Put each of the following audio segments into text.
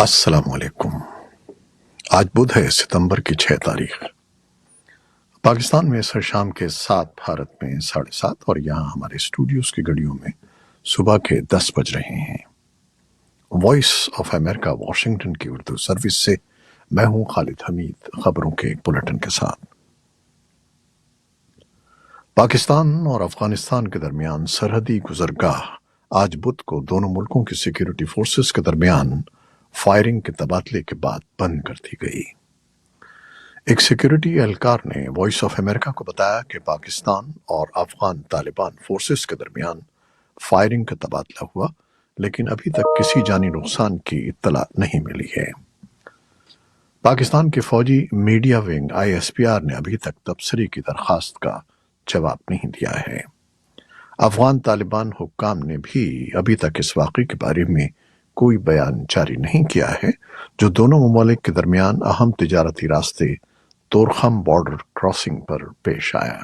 السلام علیکم۔ آج بدھ ہے، ستمبر کی 6 تاریخ۔ پاکستان میں سر شام کے 7، بھارت میں 7:30، اور یہاں ہمارے اسٹوڈیوز کی گھڑیوں میں صبح کے 10 بج رہے ہیں۔ وائس آف امریکہ واشنگٹن کی اردو سروس سے میں ہوں خالد حمید، خبروں کے ایک بلیٹن کے ساتھ۔ پاکستان اور افغانستان کے درمیان سرحدی گزرگاہ آج بدھ کو دونوں ملکوں کی سیکیورٹی فورسز کے درمیان فائرنگ کے تبادلے کے بعد بند کر دی گئی۔ ایک سیکیورٹی اہلکار نے وائس آف امریکہ کو بتایا کہ پاکستان اور افغان طالبان فورسز کے درمیان فائرنگ کا تبادلہ ہوا، لیکن ابھی تک کسی جانی نقصان کی اطلاع نہیں ملی ہے۔ پاکستان کے فوجی میڈیا ونگ ISPR نے ابھی تک تبصرے کی درخواست کا جواب نہیں دیا ہے۔ افغان طالبان حکام نے بھی ابھی تک اس واقعے کے بارے میں کوئی بیان جاری نہیں کیا ہے، جو دونوں ممالک کے درمیان اہم تجارتی راستے تورخم بارڈر کراسنگ پر پیش آیا۔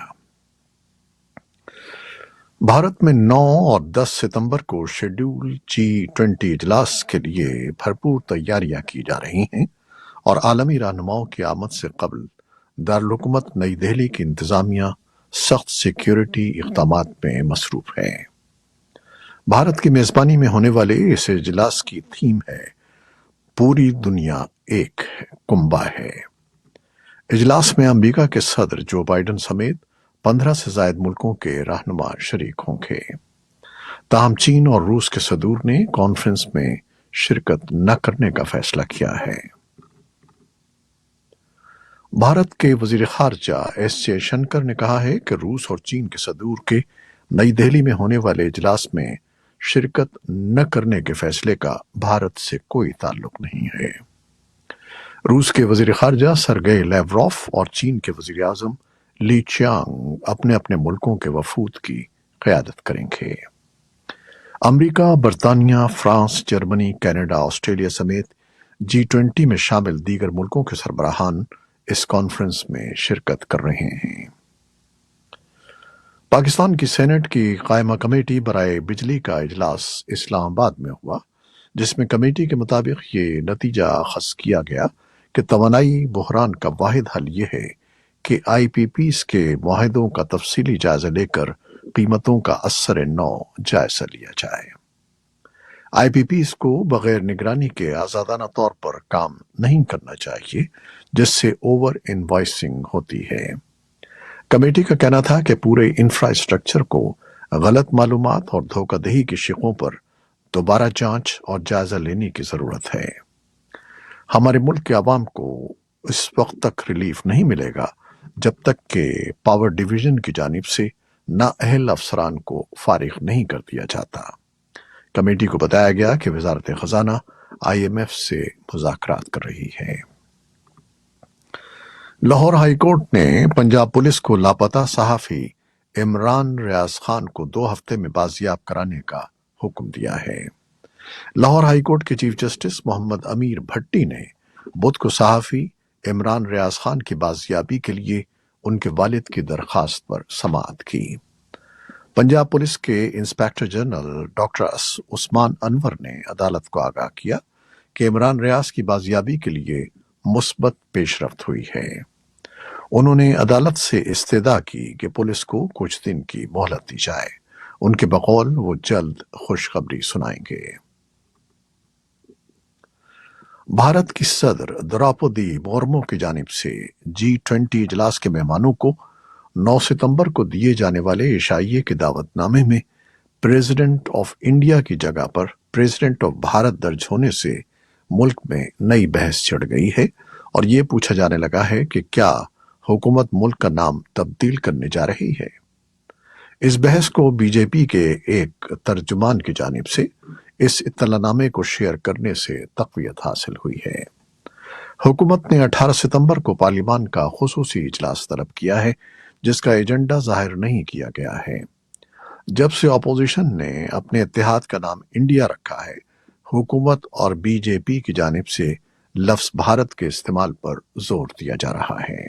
بھارت میں 9 اور 10 ستمبر کو شیڈول G20 اجلاس کے لیے بھرپور تیاریاں کی جا رہی ہیں، اور عالمی رہنماؤں کی آمد سے قبل دارالحکومت نئی دہلی کی انتظامیہ سخت سیکیورٹی اقدامات میں مصروف ہے۔ بھارت کی میزبانی میں ہونے والے اس اجلاس کی تھیم ہے پوری دنیا ایک کنبہ ہے۔ اجلاس میں امریکہ کے صدر جو بائیڈن سمیت 15 سے زائد ملکوں کے رہنما شریک ہوں گے۔ تاہم چین اور روس کے صدور نے کانفرنس میں شرکت نہ کرنے کا فیصلہ کیا ہے۔ بھارت کے وزیر خارجہ ایس جے شنکر نے کہا ہے کہ روس اور چین کے صدور کے نئی دہلی میں ہونے والے اجلاس میں شرکت نہ کرنے کے فیصلے کا بھارت سے کوئی تعلق نہیں ہے۔ روس کے وزیر خارجہ سرگئی لیوروف اور چین کے وزیر اعظم لی چیانگ اپنے اپنے ملکوں کے وفود کی قیادت کریں گے۔ امریکہ، برطانیہ، فرانس، جرمنی، کینیڈا، آسٹریلیا سمیت G20 میں شامل دیگر ملکوں کے سربراہان اس کانفرنس میں شرکت کر رہے ہیں۔ پاکستان کی سینٹ کی قائمہ کمیٹی برائے بجلی کا اجلاس اسلام آباد میں ہوا، جس میں کمیٹی کے مطابق یہ نتیجہ اخذ کیا گیا کہ توانائی بحران کا واحد حل یہ ہے کہ IPPs کے معاہدوں کا تفصیلی جائزہ لے کر قیمتوں کا اثر نو جائزہ لیا جائے۔ IPPs کو بغیر نگرانی کے آزادانہ طور پر کام نہیں کرنا چاہیے، جس سے اوور انوائسنگ ہوتی ہے۔ کمیٹی کا کہنا تھا کہ پورے انفراسٹرکچر کو غلط معلومات اور دھوکہ دہی کی شقوں پر دوبارہ جانچ اور جائزہ لینے کی ضرورت ہے۔ ہمارے ملک کے عوام کو اس وقت تک ریلیف نہیں ملے گا جب تک کہ پاور ڈویژن کی جانب سے نااہل افسران کو فارغ نہیں کر دیا جاتا۔ کمیٹی کو بتایا گیا کہ وزارت خزانہ IMF سے مذاکرات کر رہی ہے۔ لاہور ہائی کورٹ نے پنجاب پولیس کو لاپتہ صحافی عمران ریاض خان کو 2 ہفتے میں بازیاب کرانے کا حکم دیا ہے۔ لاہور ہائی کورٹ کے چیف جسٹس محمد امیر بھٹی نے بدھ کو صحافی عمران ریاض خان کی بازیابی کے لیے ان کے والد کی درخواست پر سماعت کی۔ پنجاب پولیس کے انسپکٹر جنرل ڈاکٹر عثمان انور نے عدالت کو آگاہ کیا کہ عمران ریاض کی بازیابی کے لیے مثبت پیش رفت ہوئی ہے۔ انہوں نے عدالت سے استدعا کی کہ پولیس کو کچھ دن کی مہلت دی جائے۔ ان کے بقول وہ جلد خوشخبری سنائیں گے۔ بھارت کی صدر دروپدی مرمو کی جانب سے G20 اجلاس کے مہمانوں کو 9 ستمبر کو دیے جانے والے عشائیے کے دعوت نامے میں پریزیڈنٹ آف انڈیا کی جگہ پر پریزیڈنٹ آف بھارت درج ہونے سے ملک میں نئی بحث چھڑ گئی ہے، اور یہ پوچھا جانے لگا ہے کہ کیا حکومت ملک کا نام تبدیل کرنے جا رہی ہے۔ اس بحث کو BJP کے ایک ترجمان کی جانب سے اس اطلاع نامے کو شیئر کرنے سے تقویت حاصل ہوئی ہے۔ حکومت نے 18 ستمبر کو پارلیمان کا خصوصی اجلاس طلب کیا ہے، جس کا ایجنڈا ظاہر نہیں کیا گیا ہے۔ جب سے اپوزیشن نے اپنے اتحاد کا نام انڈیا رکھا ہے، حکومت اور BJP کی جانب سے لفظ بھارت کے استعمال پر زور دیا جا رہا ہے۔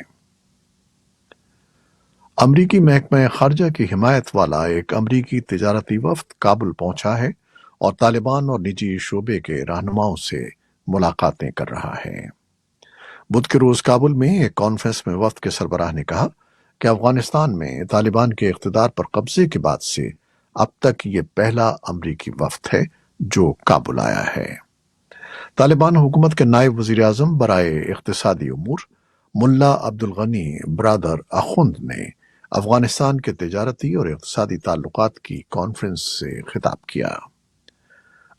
امریکی محکمہ خارجہ کی حمایت والا ایک امریکی تجارتی وفد کابل پہنچا ہے اور طالبان اور نجی شعبے کے رہنماؤں سے ملاقاتیں کر رہا ہے۔ بدھ کے روز کابل میں ایک کانفرنس میں وفد کے سربراہ نے کہا کہ افغانستان میں طالبان کے اقتدار پر قبضے کے بعد سے اب تک یہ پہلا امریکی وفد ہے جو کابل آیا ہے۔ طالبان حکومت کے نائب وزیر اعظم برائے اقتصادی امور ملا عبدالغنی برادر اخند نے افغانستان کے تجارتی اور اقتصادی تعلقات کی کانفرنس سے خطاب کیا۔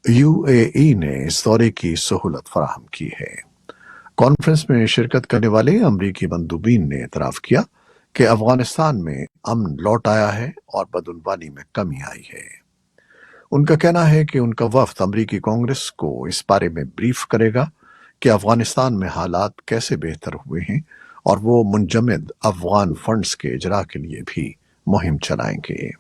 یو اے ای نے اس دورے کی سہولت فراہم کی ہے۔ کانفرنس میں شرکت کرنے والے امریکی مندوبین نے اعتراف کیا کہ افغانستان میں امن لوٹ آیا ہے اور بدعنوانی میں کمی آئی ہے۔ ان کا کہنا ہے کہ ان کا وفد امریکی کانگریس کو اس بارے میں بریف کرے گا کہ افغانستان میں حالات کیسے بہتر ہوئے ہیں اور وہ منجمد افغان فنڈز کے اجرا کے لیے بھی مہم چلائیں گے۔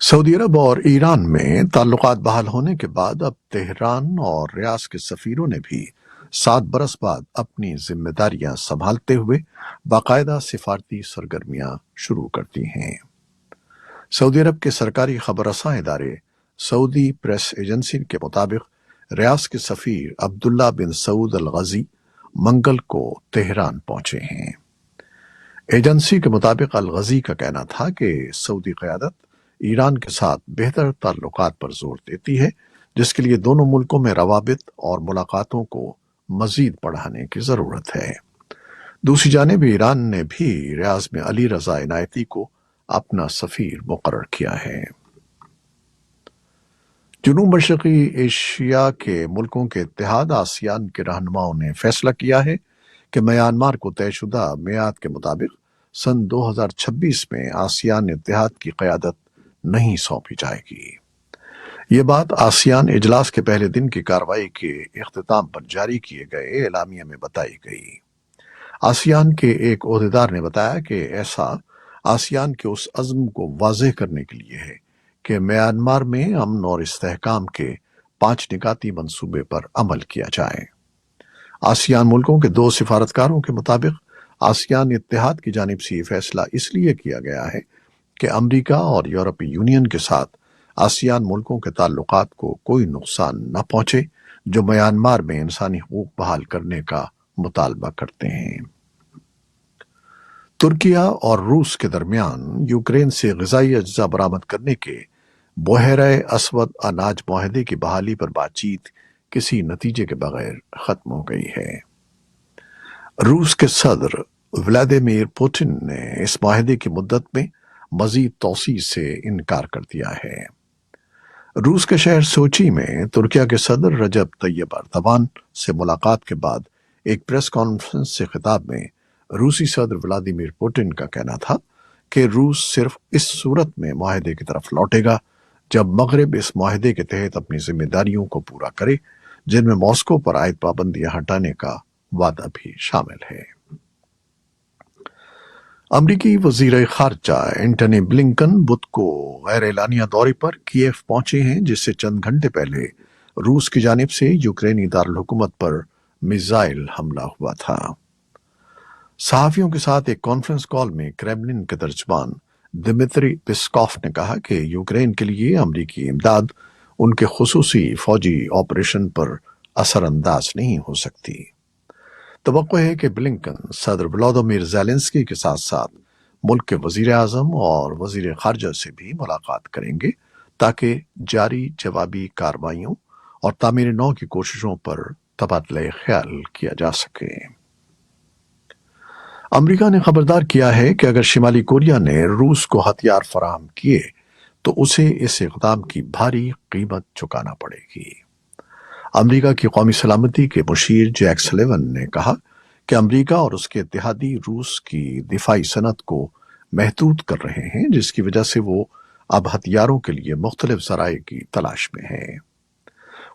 سعودی عرب اور ایران میں تعلقات بحال ہونے کے بعد اب تہران اور ریاض کے سفیروں نے بھی 7 برس بعد اپنی ذمہ داریاں سنبھالتے ہوئے باقاعدہ سفارتی سرگرمیاں شروع کر دی ہیں۔ سعودی عرب کے سرکاری خبر رساں ادارے سعودی پریس ایجنسی کے مطابق ریاض کے سفیر عبداللہ بن سعود الغزی منگل کو تہران پہنچے ہیں۔ ایجنسی کے مطابق الغزی کا کہنا تھا کہ سعودی قیادت ایران کے ساتھ بہتر تعلقات پر زور دیتی ہے، جس کے لیے دونوں ملکوں میں روابط اور ملاقاتوں کو مزید بڑھانے کی ضرورت ہے۔ دوسری جانب ایران نے بھی ریاض میں علی رضا عنایتی کو اپنا سفیر مقرر کیا ہے۔ جنوب مشرقی ایشیا کے ملکوں کے اتحاد آسیان کے رہنماؤں نے فیصلہ کیا ہے کہ میانمار کو طے شدہ میعاد کے مطابق سن 2026 میں آسیان اتحاد کی قیادت نہیں سونپی جائے گی۔ یہ بات آسیان اجلاس کے پہلے دن کی کارروائی کے اختتام پر جاری کیے گئے اعلامیہ میں بتائی گئی۔ آسیان کے ایک عہدیدار نے بتایا کہ ایسا آسیان کے اس عزم کو واضح کرنے کے لیے ہے کہ میانمار میں امن اور استحکام کے 5 نکاتی منصوبے پر عمل کیا جائے۔ آسیان ملکوں کے 2 سفارتکاروں کے مطابق آسیان اتحاد کی جانب سے یہ فیصلہ اس لیے کیا گیا ہے کہ امریکہ اور یورپی یونین کے ساتھ آسیان ملکوں کے تعلقات کو کوئی نقصان نہ پہنچے جو میانمار میں انسانی حقوق بحال کرنے کا مطالبہ کرتے ہیں۔ ترکیہ اور روس کے درمیان یوکرین سے غذائی اجزاء برآمد کرنے کے بحیرہ اسود اناج معاہدے کی بحالی پر بات چیت کسی نتیجے کے بغیر ختم ہو گئی ہے۔ روس کے صدر ولادیمیر پوٹن نے اس معاہدے کی مدت میں مزید توسیع سے انکار کر دیا ہے۔ روس کے شہر سوچی میں ترکیہ کے صدر رجب طیب اردوان سے ملاقات کے بعد ایک پریس کانفرنس سے خطاب میں روسی صدر ولادیمیر پوٹن کا کہنا تھا کہ روس صرف اس صورت میں معاہدے کی طرف لوٹے گا جب مغرب اس معاہدے کے تحت اپنی ذمہ داریوں کو پورا کرے، جن میں ماسکو پر عائد پابندیاں ہٹانے کا وعدہ بھی شامل ہے۔ امریکی وزیر خارجہ اینٹنی بلنکن بدھ کو غیر اعلانیہ دورے پر کیف پہنچے ہیں، جس سے چند گھنٹے پہلے روس کی جانب سے یوکرینی دارالحکومت پر میزائل حملہ ہوا تھا۔ صحافیوں کے ساتھ ایک کانفرنس کال میں کریملن کے ترجمان دمتری پسکوف نے کہا کہ یوکرین کے لیے امریکی امداد ان کے خصوصی فوجی آپریشن پر اثر انداز نہیں ہو سکتی۔ توقع ہے کہ بلنکن صدر ولادیمیر زیلنسکی کے ساتھ ساتھ ملک کے وزیر اعظم اور وزیر خارجہ سے بھی ملاقات کریں گے تاکہ جاری جوابی کارروائیوں اور تعمیر نو کی کوششوں پر تبادلہ خیال کیا جا سکے۔ امریکہ نے خبردار کیا ہے کہ اگر شمالی کوریا نے روس کو ہتھیار فراہم کیے تو اسے اس اقدام کی بھاری قیمت چکانا پڑے گی۔ امریکہ کی قومی سلامتی کے مشیر جیک سلیون نے کہا کہ امریکہ اور اس کے اتحادی روس کی دفاعی صنعت کو محدود کر رہے ہیں، جس کی وجہ سے وہ اب ہتھیاروں کے لیے مختلف ذرائع کی تلاش میں ہے۔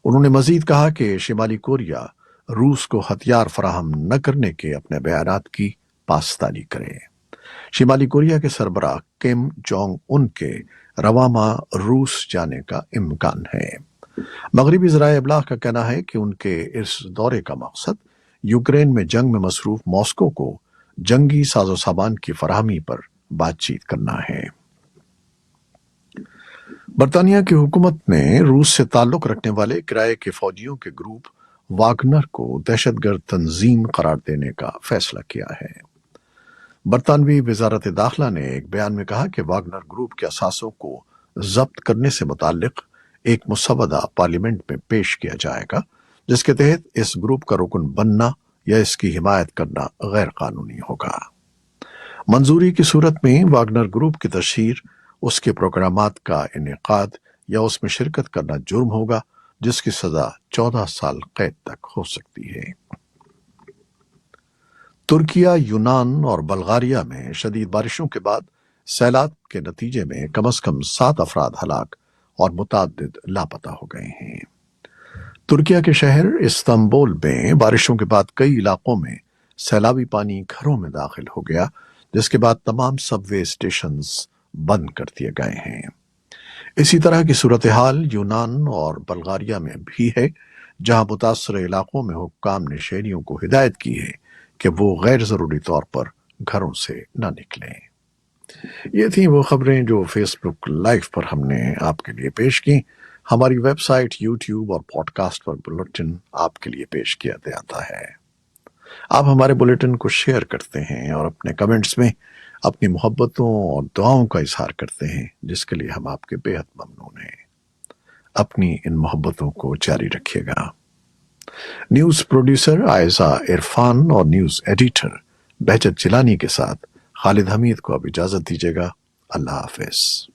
انہوں نے مزید کہا کہ شمالی کوریا روس کو ہتھیار فراہم نہ کرنے کے اپنے بیانات کی پاسداری کرے۔ شمالی کوریا کے سربراہ کم جونگ ان کے رواں ماہ روس جانے کا امکان ہے۔ مغربی ذرائع ابلاغ کا کہنا ہے کہ ان کے اس دورے کا مقصد یوکرین میں جنگ میں مصروف ماسکو کو جنگی ساز و سامان کی فراہمی پر بات چیت کرنا ہے۔ برطانیہ کی حکومت نے روس سے تعلق رکھنے والے کرائے کے فوجیوں کے گروپ واگنر کو دہشت گرد تنظیم قرار دینے کا فیصلہ کیا ہے۔ برطانوی وزارت داخلہ نے ایک بیان میں کہا کہ واگنر گروپ کے اثاثوں کو ضبط کرنے سے متعلق ایک مسودہ پارلیمنٹ میں پیش کیا جائے گا، جس کے تحت اس گروپ کا رکن بننا یا اس کی حمایت کرنا غیر قانونی ہوگا۔ منظوری کی صورت میں واگنر گروپ کی تشہیر، اس کے پروگرامات کا انعقاد یا اس میں شرکت کرنا جرم ہوگا، جس کی سزا 14 سال قید تک ہو سکتی ہے۔ ترکیہ، یونان اور بلغاریہ میں شدید بارشوں کے بعد سیلاب کے نتیجے میں کم از کم 7 افراد ہلاک اور متعدد لاپتہ ہو گئے ہیں۔ ترکیہ کے شہر استنبول میں بارشوں کے بعد کئی علاقوں میں سیلابی پانی گھروں میں داخل ہو گیا، جس کے بعد تمام سب وے اسٹیشنز بند کر دیے گئے ہیں۔ اسی طرح کی صورتحال یونان اور بلغاریہ میں بھی ہے، جہاں متاثرہ علاقوں میں حکام نے شہریوں کو ہدایت کی ہے کہ وہ غیر ضروری طور پر گھروں سے نہ نکلیں۔ یہ تھیں وہ خبریں جو فیس بک لائیو پر ہم نے آپ کے لیے پیش کی۔ ہماری ویب سائٹ، یوٹیوب اور پوڈ کاسٹ پر بلیٹن آپ کے لیے پیش کیا جاتا ہے۔ آپ ہمارے بلیٹن کو شیئر کرتے ہیں اور اپنے کمنٹس میں اپنی محبتوں اور دعاؤں کا اظہار کرتے ہیں، جس کے لیے ہم آپ کے بے حد ممنون ہیں۔ اپنی ان محبتوں کو جاری رکھیے گا۔ نیوز پروڈیوسر عائزہ عرفان اور نیوز ایڈیٹر بہجت جیلانی کے ساتھ خالد حمید کو اب اجازت دیجیے گا۔ اللہ حافظ۔